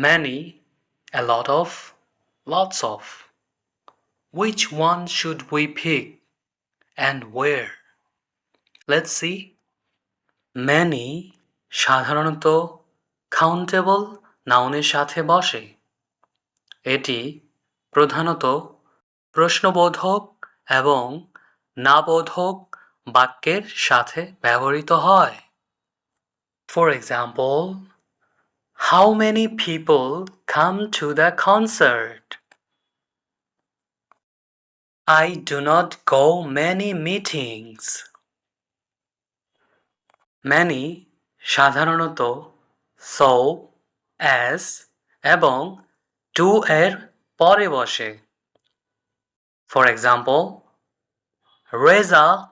many, a lot of, lots of. Which one should we pick and where? Let's see. Many সাধারণত countable নাউনের সাথে বসে। এটি প্রধানত প্রশ্নবোধক এবং নাবোধক বাক্যের সাথে ব্যবহৃত হয়। For example, how many people come to the concert? I do not go many meetings. Many সাধারণত so, as এবং to এর পরে বসে। For example, Reza